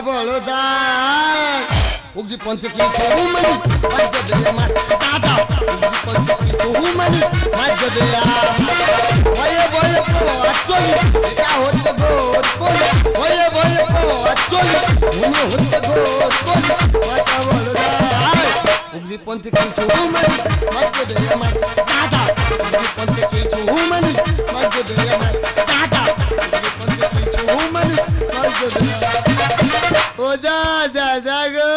বলো দান উগজি পঞ্চে কি হুমানি মাঝে দে আমার দাদা উগজি পঞ্চে কি হুমানি মাঝে দে ওয়ে বলে কো আচলি এটা হচ্ছে গোট বলে ওয়ে বলে কো আচলি মনে হচ্ছে গোট বলে কথা বলো দান উগজি পঞ্চে কি হুমানি মাঝে দে আমার দাদা উগজি পঞ্চে কি হুমানি মাঝে দে আমার দাদা উগজি পঞ্চে কি হুমানি মাঝে দে ও দাদা গো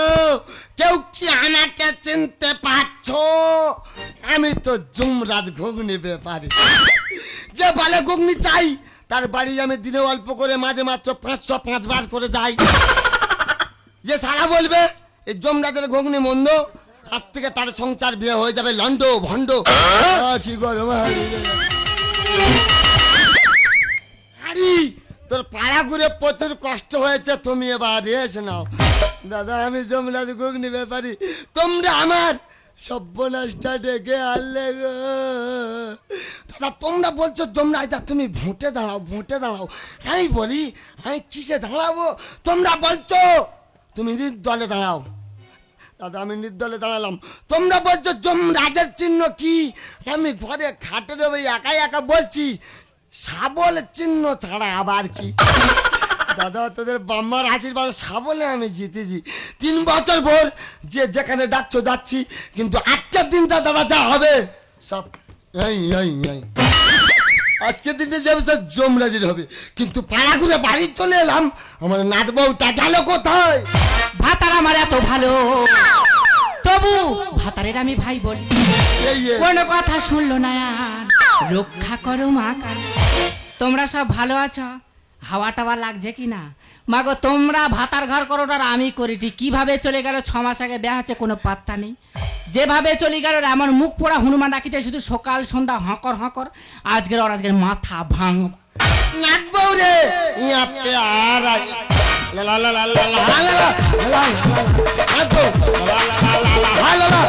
কেউ কি আমাকে চিনতে পারছো? আমি তো যমরাজ ঘুগনি ব্যাপারী যে বলে ঘুগনি চাই তার বাড়ি আমি দিনে অল্প করে মাঝে মাত্র 505 বার করে যাই। যে সারা বলবে এই যমরাজের ঘুগনি মন্দ আজ থেকে তার সংসার বিয়ে হয়ে যাবে লন্ড ভন্ড। কি গরম হারি তোর পাড়া ঘুরে প্রচুর কষ্ট হয়েছে, তুমি এবার রেস নাও। দাদা আমি যমরাজ ঘুগনি ব্যাপারী, তোমরা আমার সর্বনাশটা ডেকে আনলে গো। দাদা তোমরা বলছো যমরাজদা তুমি ভোটে দাঁড়াও ভোটে দাঁড়াও, আমি বলি আমি কিসে দাঁড়াবো? তোমরা বলছো তুমি নির্দলে দাঁড়াও, দাদা আমি নির্দলে দাঁড়ালাম। তোমরা বলছো যমরাজের চিহ্ন কি? আমি ঘরে খাটে দেবো একা একা বলছি শাবল চিহ্ন ছাড়া আবার কি? দাদা তোদের বাম্মার আশীর্বাদ শাবলে আমি জিতেছি 3 বছর ভোর যে যেখানে ডাকছো যাচ্ছি, কিন্তু আজকের দিনটা দাদা যা হবে সব আজকের দিনটা যাবে সব যমরাজের হবে। কিন্তু পাড়া ঘুরে বাড়ি চলে এলাম, আমার নাত বউটা গেল কোথায়? ভাতার আমার এত ভালো তবু ভাতারের আমি ভাই বলি কোনো কথা শুনলো না আর রক্ষা করো মা কালী। তোমরা সব ভালো আছো? হাওয়া টাওয়া লাগছে কি না? মাগো তোমরা ভাতার ঘর করো আর আমি করিটি। কিভাবে চলে গেল 6 মাস আগে বিয়ে হচ্ছে কোনো পাত্তা নেই। যেভাবে চলে গেল আমার মুখ পোড়া হনুমান ডাকিতে শুধু সকাল সন্ধ্যা হকর হকর। আজকের মাথা ভাঙ নাকবো রে ইয়াতে আর লা লা লা লা লা লা লা লা নাকবো লা লা লা লা লা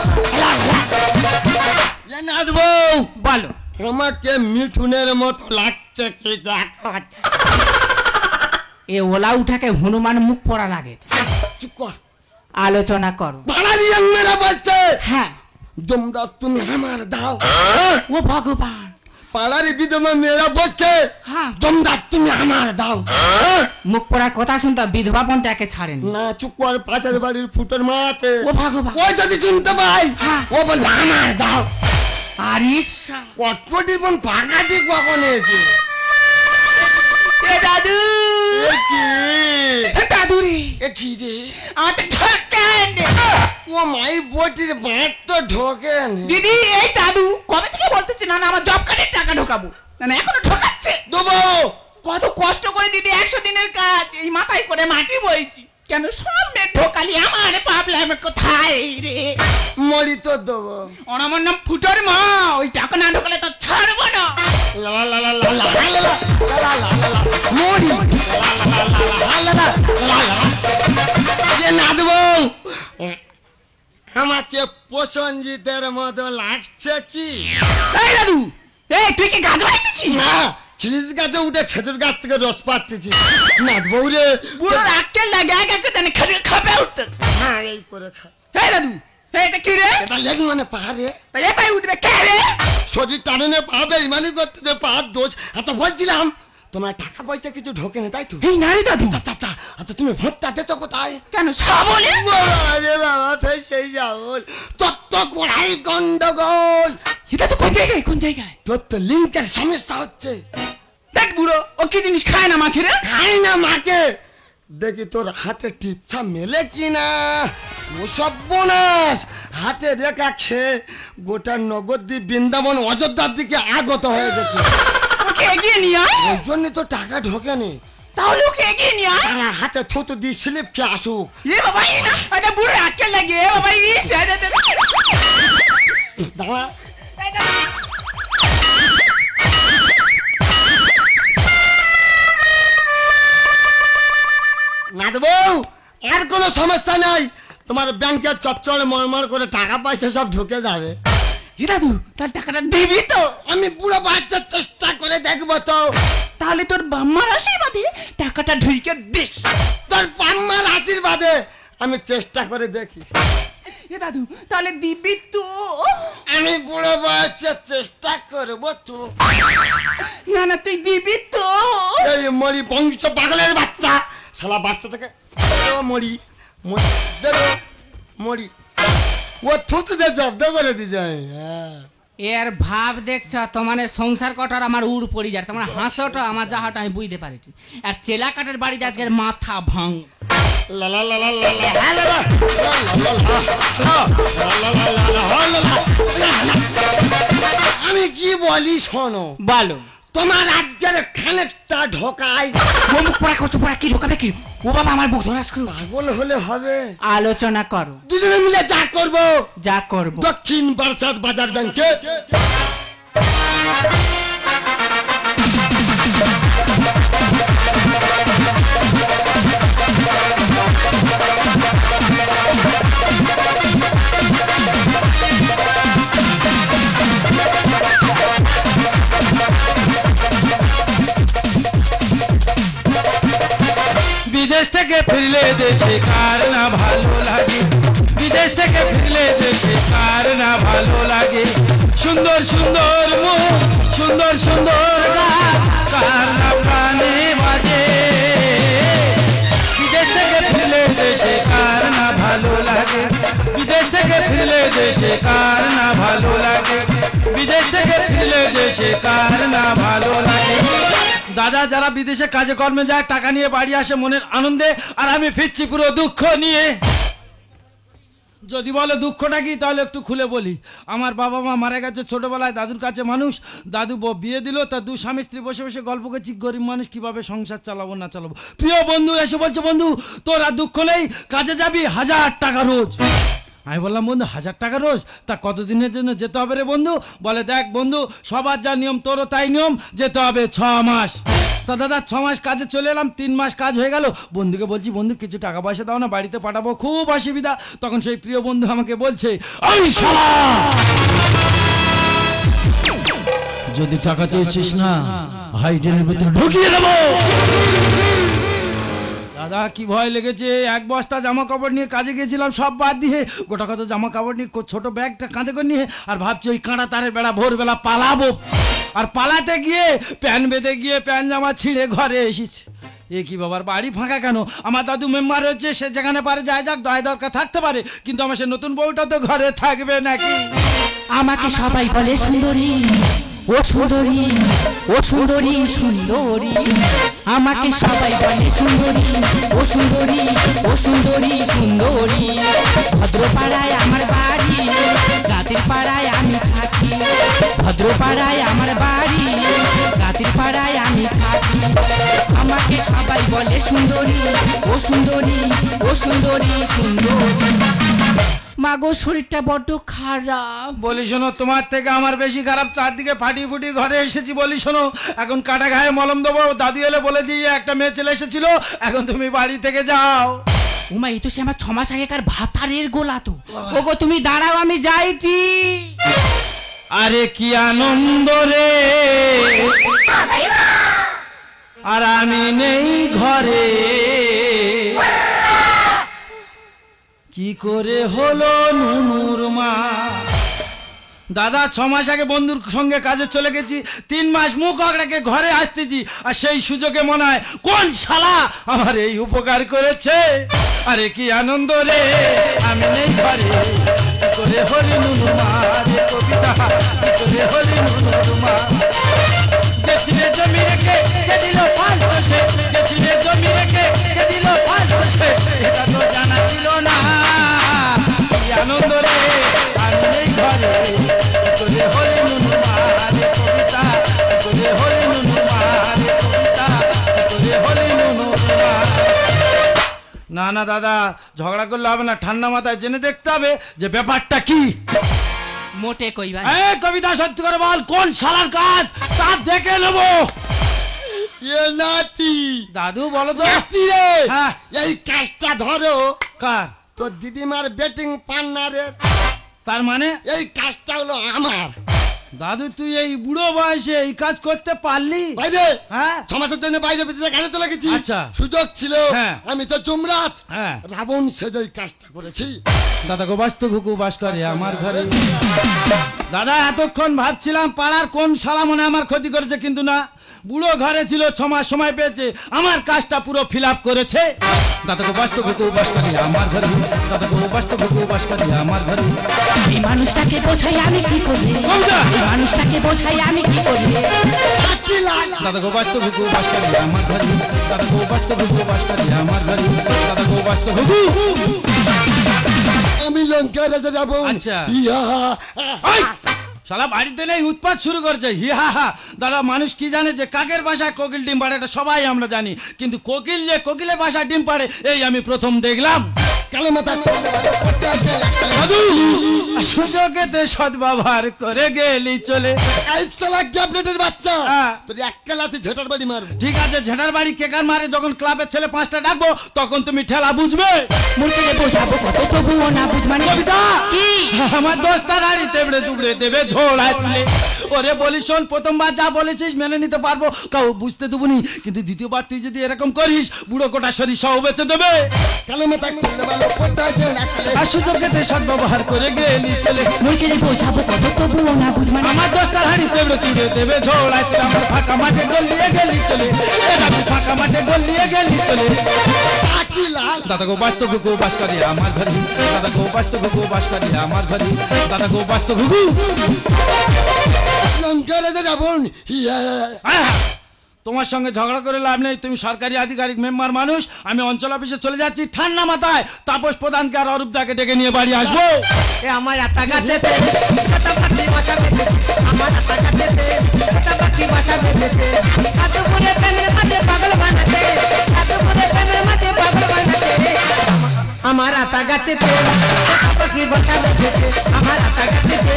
লা নাকবো বলো আমাকে মিঠুনের মতো লাগছে কি দেখো? এ ওলা উঠাকে হনুমান মুখ পোড়া লাগে। চুপ কর, আলোচনা করো। বাড়ারি মেরা বলছে হ্যাঁ যমরাজ তুমি আমার দাও। ও ভগবান পাড়ারি বিধবা মেয়েরা বলছে হ্যাঁ যমরাজ তুমি আমার দাও। মুখ পোড়ার কথা শুনতে বিধবা পন্থাকে ছাড়েন না চুপ কর, পাশের বাড়ির ফুটের মা আছে ও ভগবান ও যদি শুনতে পাই ও বলবে আমার দাও। আরিস কটকটি বোন ফাঁকাটি কখন এসে এ দাদু দাদু রে এ ছিড়ে আমার তো ঠকেন ও মাই বটির বাঁট তো ঢোকেন। দিদি এই দাদু কবে থেকে বলতেছি না না আমার জব কার্ডের টাকা ঢোকাবো না না এখনো ঠকাচ্ছে। দেবো কত কষ্ট করে দিদি 100 দিনের কাজ এই মাথায় করে মাটি বইছি, কেন সামনে ঢোকালি আমার পাবলাম কোথায় রে? মরি তো দেবো। আমার নাম ফুটোর মা, ওই টাকা না ঢোকালে তো ছাড়বো না। লা লা লা লা লা লা লা লা লা লা মরি লা লা লা লা লা লা না দেবো। আমাকে প্রসঞ্জিতের মতো লাগছে কি? এই দাদু এই তুই কি গাছ বাইতেছিস? না খিলিস গাছে উঠে খেজুর গাছ থেকে রস পাড়তেছি। নাথ বউ রে বুড়ো আক্কেল লাগে আগে জানে খালি খাপে উঠতেছে। হ্যাঁ এই করে খা। এই দাদু এটা কি রে? এটা লেগে মানে পাহাড়ে এটাই উঠবে কে রে? শরীর টানে পাবে ইমানি করতে পাহাড় দোষ। আচ্ছা বলছিলাম তোমার টাকা পয়সা কিছু ঢোকে না তাই তো? এই নারী দাদু আচ্ছা আচ্ছা তুমি ভোটটা দিতে কোথায়? কেন সাবলে? আরে বাবা তাই সেই যাবল তত্ত্ব গোড়াই গন্ডগোল। এটা তো কোন জায়গায় তোর তো লিঙ্কের সমস্যা হচ্ছে। দেখ বুড়ো ও কি জিনিস খায় না মাকে রে? খাই না মাকে, দেখি তোর হাতে টিপছা মেলে কিনা। ও সর্বনাশ, হাতে রেখা খেয়ে গোটা নগরদ্বীপ বৃন্দাবন অযোধ্যার দিকে আগত হয়ে গেছে। ওকে এগিয়ে নিয়ে আয়। ওই জন্য তো টাকা ঢোকেনি। তাহলে ওকে এগিয়ে নিয়ে আয়। তারা হাতে থুতু দিয়ে স্লিপ খেয়ে আসুক। এ বাবা এই না আরে বুড়ো আক্কেল লাগে এ বাবা এই সাইডে দাঁড়া না দেবো, আর কোনো সমস্যা নাই। তোমার ব্যাংকের চচ্চড়ে মরমর করে টাকা পয়সা সব ঢুকে যাবে। হে দাদু তার টাকাটা দিবি তো? আমি পুরো বাচ্চার চেষ্টা করে দেখবো তো। তাহলে তোর বাম্মার আশীর্বাদে টাকাটা ঢুইকে দিস। তোর বাম্মার আশীর্বাদে আমি চেষ্টা করে দেখি। এ দাদু তাহলে দিবি তো? আমি বুড়ো বয়সে চেষ্টা করবো তো। না না তুই দিবি তো? এই মরি বংশ পাগলের বাচ্চা, শালা বাচ্চা থেকে মরি মরি দেবো, মরি ও থুতু যে জব্দ করে দিয়ে যায়। এর ভাব দেখছ তোমার সংসার কটার আমার উড় পড়ি যায়, তোমার হাসোটা আমার যাহাটা আমি বুঝতে পারি। আর চেলা কাটের বাড়ি আজকের মাথা ভাঙ। আমি কি বলি শোনো, বলো। তোমার আজকের খানেকটা ঢোকাই। মুখ পড়া করছো, পড়া কি ঢোকাবে কি? ও বাবা আমার মুখ ধরাস করো। পাগল হলে হবে? আলোচনা করো। দুজনে মিলে যা করবো। যা করবো। দক্ষিণ বারাসাত বাজার ব্যাংকে বিদেশ থেকে ফিরলে দেশে কার না ভালো লাগে, বিদেশ থেকে ফিরলে দেশে কার না ভালো লাগে। সুন্দর সুন্দর মুখ, সুন্দর সুন্দর গান, কার না প্রাণে বাজে। বিদেশ থেকে ফিরলে দেশে কার না ভালো লাগে, বিদেশ থেকে ফিরলে দেশে কার না ভালো লাগে, বিদেশ থেকে ফিরলে দেশে কার না ভালো লাগে। দাদা যারা বিদেশে কাজে কর্মে যায় টাকা নিয়ে বাড়ি আসে মনের আনন্দে, আর আমি ফিরছি পুরো দুঃখ নিয়ে। যদি বলো দুঃখটা কি তাহলে একটু খুলে বলি। আমার বাবা মা মারা গেছে ছোটবেলায়, দাদুর কাছে মানুষ। দাদু বিয়ে দিল, তার দু স্বামী স্ত্রী বসে বসে গল্প করছি গরিব মানুষ কিভাবে সংসার চালাবো না চালাবো। প্রিয় বন্ধু এসে বলছে, বন্ধু তোর আর দুঃখ নেই, কাজে যাবি 1000 টাকা রোজ। আমি বললাম, বন্ধু 1000 টাকা রোজ, তা কতদিনের জন্য যেতে হবে রে বন্ধু? বলে, দেখ বন্ধু সবার যা নিয়ম তোরও তাই নিয়ম, যেতে হবে 6 মাস। তা দাদা 6 মাস কাজে চলে এলাম, 3 মাস কাজ হয়ে গেল। বন্ধুকে বলছি, বন্ধু কিছু টাকা পয়সা দাও না, বাড়িতে পাঠাবো, খুব অসুবিধা। তখন সেই প্রিয় বন্ধু আমাকে বলছে, ওই শালা যদি টাকা চেয়েছিস না হাইডেনের ভিতরে ঢুকিয়ে দেবো। দাদা কি ভয় লেগেছে, এক বস্তা জামা কাপড় নিয়ে কাজে গেছিলাম, সব বাদ দিয়ে গোটা কত জামা কাপড় নিয়ে ছোট ব্যাগটা কাঁধে করে নিয়ে, আর ভাবছি ওই কাঁটা তারের বেলা ভোরবেলা পালাবো। আর পালাতে গিয়ে প্যান বেঁধে গিয়ে প্যান জামা ছিঁড়ে ঘরে এসেছি। এ কি বাবার বাড়ি ফাঁকা কেন? আমার দাদু মেম্বার হচ্ছে, সে যেখানে পারে যায় যাক, দয় দরকার থাকতে পারে, কিন্তু আমার সে নতুন বউটা তো ঘরে থাকবে নাকি? আমাকে সবাই বলে সুন্দরী, ও সুন্দরী, ও সুন্দরী সুন্দরী। আমাকে সবাই বলে সুন্দরী, ও সুন্দরী, ও সুন্দরী সুন্দরী। ভদ্রপাড়ায় আমার বাড়ি, রাতের পাড়ায় আমি থাকি। ভদ্রপাড়ায় আমার বাড়ি, রাতের পাড়ায় আমি থাকি। আমাকে সবাই বলে সুন্দরী, ও সুন্দরী, ও সুন্দরী সুন্দরী। মাগো শরীরটা বড্ড খারাপ। বলি শোনো, তোমার থেকে আমার বেশি খারাপ, চারদিকে ফাটি ফুটি ঘরে এসেছি। বলি শোনো, এখন কাটা গায়ে মলম দেবো, দাদি এলে বলে দিয়ে একটা মেয়ে ছেলে এসেছিল, এখন তুমি বাড়ি থেকে যাও। উমা এই তো সে আমার 6 মাস আগেকার ভাতারের গোলা তো। ওগো তুমি দাঁড়াও, আমি যাইছি। আরে কি আনন্দ রে, আর আমি নেই ঘরে, কি করে হলো নুনুর মা। দাদা 6 মাস আগে বন্ধুর সঙ্গে কাজে চলে গেছি, 3 মাস মুখ আঁকড়াকে ঘরে আসতেছি, আর সেই সুযোগে মনে হয় কোন শালা আমার এই উপকার করেছে। আরে কি আনন্দ রে, আমি নেই ঘরে, কি করে হলি নুনুর মা রে কবিতা, কি করে হলি নুনুর মা। গেছিলে জমি রেখে কে দিল ফাল চষে, গেছিলে জমি রেখে কে দিল ফাল চষে, এটা তো জানা ছিল না। কি আনন্দ রে, আমি নেই ঘরে, কি করে হলি নুনুর মা রে কবিতা, কি করে হলি নুনুর মা রে কবিতা, কি করে হলি নুনুর মা। না না দাদা ঝগড়া করলে হবে না, ঠান্ডা মাথায় জেনে দেখতে হবে যে ব্যাপারটা কি। মোটে কইবা এই কবিতা সত্যি করে বল, কোন শালার কাজ তা দেখে নেবো। এ নাতি, দাদু বলো তো। নাতি রে, হ্যাঁ। এই কাজটা ধরো। কার? তোর দিদিমার বেটিং পার্টনারের। তার মানে এই কাজটা হলো আমার। দাদু তুই এই বুড়ো বয়সে এই কাজ করতে পারলি? বাইরে হ্যাঁ 6 মাসের জন্য বাইরে বিদেশে কাজে চলে গেছি। আচ্ছা। সুযোগ ছিল, হ্যাঁ। আমি তো যমরাজ, হ্যাঁ। রাবণ সেজে এই কাজটা করেছি। দাদা গো বাস তো ঘুঘু বাস করে আমার ঘরে। দাদা এতক্ষণ ভাবছিলাম পাড়ার কোন শালা মনে আমার ক্ষতি করেছে, কিন্তু না, বুড়ো ঘরে ছিল 6 মাস সময় পেয়েছে, আমার কাজটা পুরো ফিল আপ করেছে। দাদা গো বাস তো ঘুঘু বাস করে আমার ঘরে। দাদা গো বাস তো ঘুঘু বাস করে আমার ঘরে। এই মানুষটাকে বোঝাই আমি কি করি, এই মানুষটাকে বোঝাই আমি কি করি। দাদা গো বাস তো ঘুঘু বাস করে আমার ঘরে। দাদা গো বাস তো ঘুঘু বাস করে আমার ঘরে। দাদা গো বাস তো ঘুঘু। আমি লঙ্কা রাজা যাবো। আচ্ছা। ইয়া, ওই! শালা বাড়িতে নেই উৎপাত শুরু করেছে, হিহা হা। দাদা মানুষ কি জানে যে কাকের বাসায় কোকিল ডিম পাড়ে, এটা সবাই আমরা জানি, কিন্তু কোকিল যে কোকিলের বাসায় ডিম পাড়ে এই আমি প্রথম দেখলাম। কালো মাথা দাদু সুযোগেতে সদ্ব্যবহার করে গেলি চলে। ক্যাবনেটের বাচ্চা, হ্যাঁ। তোর এক কালাতে ঝেটার বাড়ি মারবো। ঠিক আছে, ঝেঁটার বাড়ি কেকার মারে যখন ক্লাবের ছেলে 5টা ডাকবো তখন তুমি ঠেলা বুঝবে। মুরগিরে বোঝাবো কত তবুও না বুঝমানি। কবিতা কি? আমার দোস্তার হাড়ি তেবড়ে দুবড়ে দেবে ঝোড়ায় তুলে। ওরে বলিস শোন, প্রথমবার যা বলেছিস মেনে নিতে পারবো, কাউ বুঝতে দেবনি, কিন্তু দ্বিতীয়বার তুই যদি এরকম করিস বুড়ো কোটা শরীর সহ বেঁচে দেবে। কালো মাথা করলে ভালো, কোথায় যে রাখলে। আর সুযোগেতে সদ্ব্যবহার করে গেলি চলে। মুরগিরে বোঝাবো কত তবুও না বুঝমানি। আমার দোস্তার হাড়ি তেবড়ে তুলে দেবে ঝোড়ায় তুলে। আমার ফাঁকা মাঠে গলিয়ে গেলি চলে। ফাঁকা মাঠে গলিয়ে গেলি চলে। আকি লাল, দাদা গো বাস্তব ঘুঘু বাস করে আমার ঘরে। দাদা গো বাস্তব ঘুঘু বাস করে আমার ঘরে। দাদা গো বাস্তব ঘুঘু। লঙ্কা রাজা যাবো। ইয়া, তোমার সঙ্গে ঝগড়া করে লাভ নেই, তুমি সরকারি আধিকারিক মেম্বার মানুষ, আমি অঞ্চল অফিসে চলে যাচ্ছি ঠান্ডা মাথায়। তাপস প্রধানকে আর অরূপদাকে ডেকে নিয়ে বাড়ি আসবো। এ আমার আতা গাছেতে কত পাখি বাসা বেঁধেছে, আমার আতা গাছেতে কত পাখি বাসা বেঁধেছে। কত করে প্রেমের মাঝে পাগল বানাতে, কত করে প্রেমের মাঝে পাগল বানাতে। আমার আতা গাছেতে কত পাখি বাসা বেঁধেছে, আমার আতা গাছেতে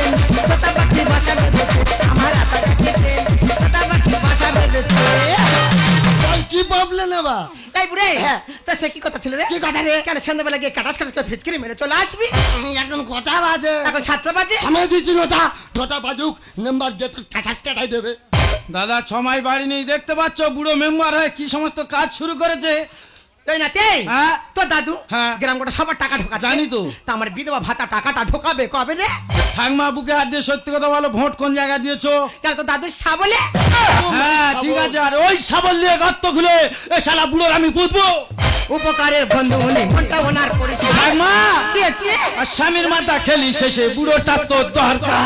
কত পাখি বাসা বেঁধেছে, আমার আতা গাছেতে কত পাখি বাসা বেঁধেছে। কি প্রবলেম নেবা? এই বুড়ে, হ্যাঁ তা সে কি কথা ছিল রে? কি কথা রে? কেন সন্ধ্যাবেলা গিয়ে কাটাস কাটাস করে ফিচকিরি মেরে চলে আসবি? এখন কটা বাজে? এখন 7টা বাজে। সময় দিচ্ছি নটা বাজুক, নাম্বার গেট কাটাস কাটাই দেবে। দাদা 6 মাস বাড়ি নেই, দেখতে পাচ্ছ বুড়ো মেম্বার হয়ে কি সমস্ত কাজ শুরু করেছে। তাই না? তেই হ্যাঁ। তো দাদু হ্যাঁ। গ্রাম গোটা সবার টাকা ঢোকা জানি তো। তা আমার বিধবা ভাতা টাকাটা ঢোকাবে কবে রে? ঠাকমা বুকে হাত দিয়ে সত্যি কথা বলো, ভোট কোন জায়গায় দিয়েছো? কেন তো দাদু সাবলে? হ্যাঁ ঠিক আছে, আর ওই সাবল দিয়ে গর্ত খুলে এ শালা বুড়োর আমি পুঁতবো। উপকারের বন্ধু হলে মনটা ওনার পরিচয়। ঠাকমা কি আছে? আর স্বামীর মাথা খেলি শেষে বুড়োটা তো দরকার।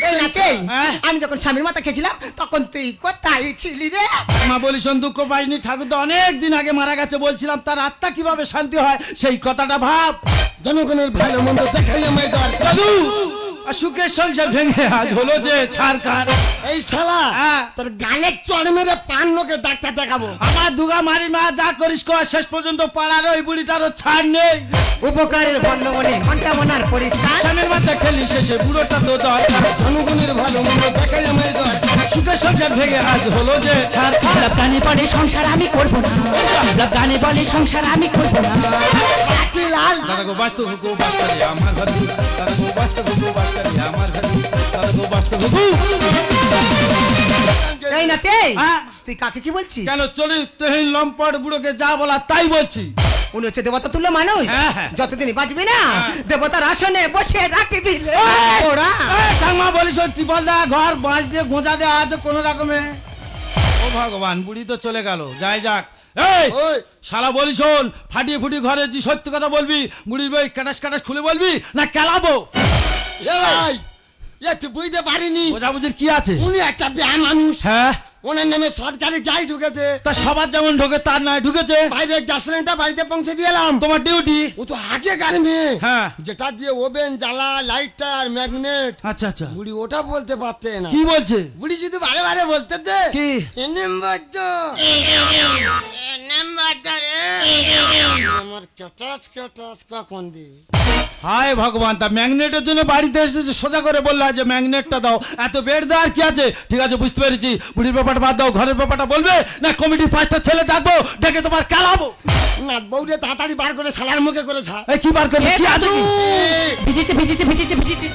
এই না তেই, হ্যাঁ। আমি যখন স্বামীর মাথা খেয়েছিলাম তখন তুই কোথায় ছিলি রে? মা বলিস দুঃখ পাইনি, ঠাকুর তো অনেক দিন আগে মারা গেছে, বলছিলাম তার আত্মা কিভাবে শান্তি হয় সেই কথাটা ভাব। জনগণের ভালো মন্দ দেখাই আমায় দরকার। দাদু আর সুখের সংসার ভেঙে আজ হলো যে ছাড়কার। এই শালা, হ্যাঁ। তোর গালে চড় মেরে পান লোকে ডাক্তার দেখাবো। আমার দুগা মারি মা যা করিস কর, শেষ পর্যন্ত পাড়ার ওই বুড়িটারও ছাড় নেই। উপকারের বন্ধু হলে মনটা ওনার পরিচয়। স্বামীর মাথা খেলি শেষে বুড়োটা তো দরকার। জনগণের ভালো মন্দ দেখাই আমায় দরকার। সুখের সংসার ভেঙে আজ হলো যে ছাড়কার। সব গানে বলে সংসার আমি করবো না, সব গানে বলে সংসার আমি করবো না। আকি লাল, দাদা গো বাস্তব ঘুঘু বাস করে আমার ঘরে। দাদা গো বাস্তব ঘুঘু বাস করে আমার ঘরে। দাদা গো বাস্তব ঘুঘু। এই না তেই, হ্যাঁ। তুই কাকে কি বলছিস? কেন চরিত্রহীন লম্পট বুড়োকে যা বলা তাই বলছি। উনি হচ্ছে দেবতা তুল্য মানুষ, হ্যাঁ, হ্যাঁ। যতদিনই বাঁচবি না হ্যাঁ। দেবতার আসনে বসে রাখবি রে। ওরা ঠাকমা বলিস ত্রিপল দা ঘর বাঁশ দিয়ে গোঁজা দেওয়া আছে কোন রকমে। ও ভগবান, বুড়ি তো চলে গেল, যাই যাক। এই ওই শালা বলিস শোন, ফাটিয়ে ফুটিয়ে ঘরে যে সত্যি কথা বলবি, বুড়ির বই কাটাস কাটাস খুলে বলবি না কেলাবো? এই, এ তুই বুঝতে পারিনি, বোঝাবুঝির কি আছে? উনি একটা বিয়া মানুষ, হ্যাঁ ওনার নামে সরকারি গাড়ি ঢুকেছে। তা সবার যেমন ঢোকে তার নয় ঢুকেছে। বাইরে গ্যাস সিলিন্ডার বাড়িতে পৌঁছে দিলাম। তোমার ডিউটি। ও তো আগে গাড়ি মেয়ে, হ্যাঁ। যেটা দিয়ে ওভেন জ্বালা, লাইটার, ম্যাগনেট, আচ্ছা আচ্ছা, বুড়ি ওটা বলতে পারতে না। কি বলছে? বুড়ি যদি বারে বারে বলতে যে কি? আমার কটাস কটাস কখন দিবি? হায় ভগবান, তা ম্যাগনেটের জন্য বাড়িতে এসেছে, সোজা করে বললা যে ম্যাগনেটটা দাও, এত বেড দেওয়ার কি আছে? ঠিক আছে বুঝতে পেরেছি, বুড়ির ব্যাপারটা বাদ দাও, ঘরের ব্যাপারটা বলবে না কমিটি 5টা ছেলে ডাকবো, ডেকে তোমার কেলাবো। না বউরে তাড়াতাড়ি বার করে শালার মুখে করে ছা। এই কি বার করবে? কি আছে কি? ভিজিতে ভিজিতে ভিজিতে ভিজিতে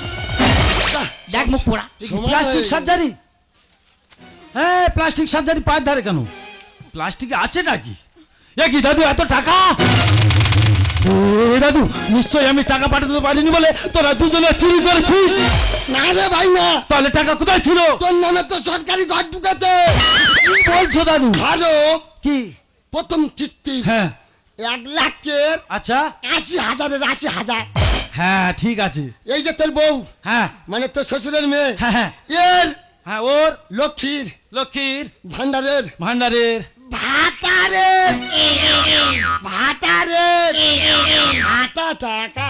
দেখ দেখ মুখ পোড়া। Plastic surgery? হ্যাঁ প্লাস্টিক সার্জারি পায়ের ধারে কেন? প্লাস্টিক আছে নাকি? এ কি দাদু এত টাকা? দাদু নিশ্চয়ই আমি টাকা পাঠাতে পারিনি বলে তোরা দুজনে চুরি করেছিস। না রে ভাই না, তাহলে টাকা কোথায় ছিল? তোর নামে তো সরকারি ঘর ঢুকেছে। কি বলছো দাদু? আরো কি? প্রথম কিস্তি হ্যাঁ 1 লাখের আচ্ছা 80,000-এর 80,000। হ্যাঁ ঠিক আছে। এই যে তোর বউ, হ্যাঁ মানে তোর শ্বশুরের মেয়ে, হ্যাঁ হ্যাঁ এর হ্যাঁ ওর লক্ষ্মীর লক্ষ্মীর ভান্ডারের ভান্ডারের ভাতারের ভাতা টাকা।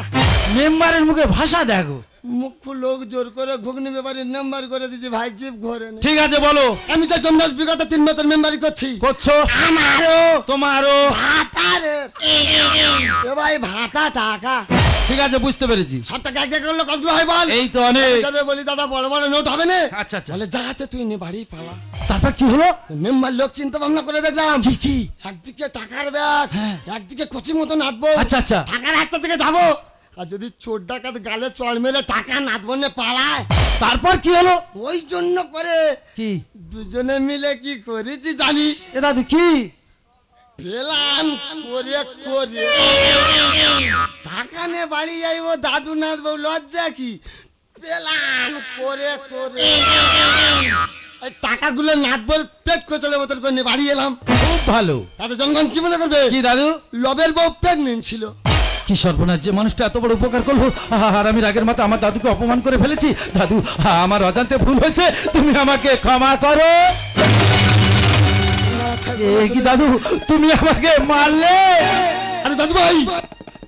মেম্বারের মুখে ভাষা দেখো। মুখ্য লোক জোর করে ঘুগনি ব্যাপারের নাম্বার করে দিয়েছে ভাই, জিপ ঘরে নেই। ঠিক আছে বলো। আমি তো জমনাজ বিগত 3 বছর মেম্বারি করছি। করছো? আমারও তোমারও? ভাতারের এ ভাই ভাতা টাকা। ঠিক আছে বুঝতে পেরেছি। সব টাকা এক জায়গায় করলে কতগুলো হয় বল? এই তো অনেক। চলে বলি দাদা বড় বড় নোট হবে না। আচ্ছা আচ্ছা তাহলে যা আছে তুই নে বাড়ি পালা। তারপর কি হলো? মেম্বার লোক চিন্তা ভাবনা করে দেখলাম কি কি? একদিকে টাকার ব্যাগ, হ্যাঁ। একদিকে কচি মতো নাচবো। আচ্ছা আচ্ছা ফাঁকা রাস্তা থেকে যাবো, আর যদি চোর ডাকাত গালে চড় মেরে টাকা নাচবো না পালায়। তারপর কি হলো? ওই জন্য করে কি? দুজনে মিলে কি করেছি জানিস? এ দাদু কি? প্ল্যান করে করে টাকা নে বাড়ি যাইবো, দাদু নাচবো, লজ্জা কি? প্ল্যান করে করে এই টাকাগুলো নাচবো, পেট কোচলে বোতল করে নিয়ে বাড়ি এলাম। খুব ভালো। তাতে জনগণ কি মনে করবে? কি দাদু? লবের বউ প্রেগনেন্ট ছিল। কি সর্বনাশ, যে মানুষটা এত বড় উপকার করলো আর আমি রাগের মাথা আমার দাদুকে অপমান করে ফেলেছি। দাদু আমার অজান্তে ভুল হয়েছে, তুমি আমাকে ক্ষমা করো। এ কি দাদু, তুমি আমাকে মারলে? আরে দাদু ভাই,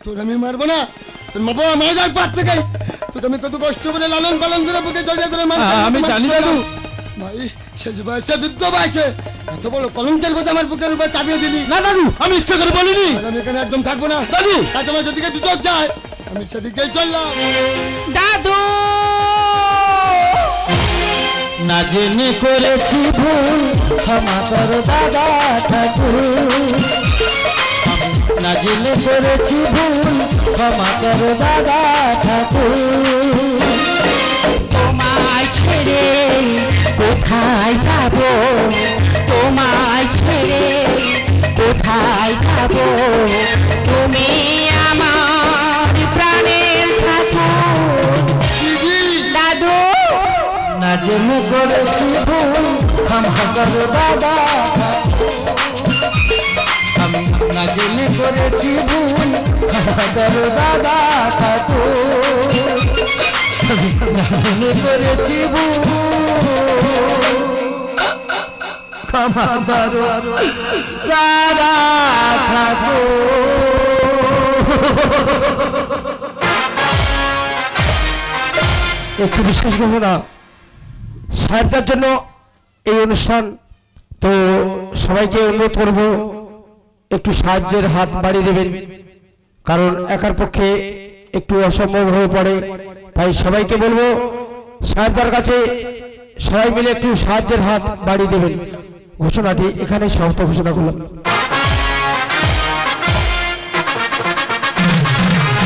তোর আমি মারবো না, তোর মা বাবা মারা যাওয়ার পর থেকে তোকে আমি কত কষ্ট করে লালন পালন করে বুকে জড়িয়ে ধরে মানুষ আমি জানি দাদু। ভাই শেষ বয়সে বৃদ্ধ বয়সে এত বড় কলঙ্কের কথা আমার বুকের উপর চাপিয়ে দিলি। না দাদু, আমি ইচ্ছা করে বলিনি। আর আমি এখানে একদম থাকবো না দাদু। আর তোমার যেদিকে দু চোখ যায় আমি সেদিকেই চললাম। দাদু না জেনে করেছি ভুল, ক্ষমা করো দাদা ঠাকুর। না জেনে করেছি ভুল, ক্ষমা করো দাদা ঠাকুর। তোমায় ছেড়ে কোথায় যাব, তোমায় ছেড়ে কোথায় যাব, তুমি আমার প্রাণের ঠাকুর। দাদু না জেনে করেছি ভুল, ক্ষমা করো দাদা। আমি না জেনে করেছি ভুল, ক্ষমা করো দাদা ঠাকুর। আমি না জেনে করেছি ভুল, ক্ষমা করো দাদা ঠাকুর। একটু বিশ্বাস করবো না, সাহেবটার জন্য এই অনুষ্ঠান। তো সবাইকে অনুরোধ করবো একটু সাহায্যের হাত বাড়িয়ে দেবেন, কারণ একার পক্ষে একটু অসম্ভব হয়ে পড়ে। তাই সবাইকে বলবো সাহেবটার কাছে সবাই মিলে একটু সাহায্যের হাত বাড়িয়ে দেবেন। ঘোষণাটি এখানে সমাপ্ত ঘোষণা করলাম।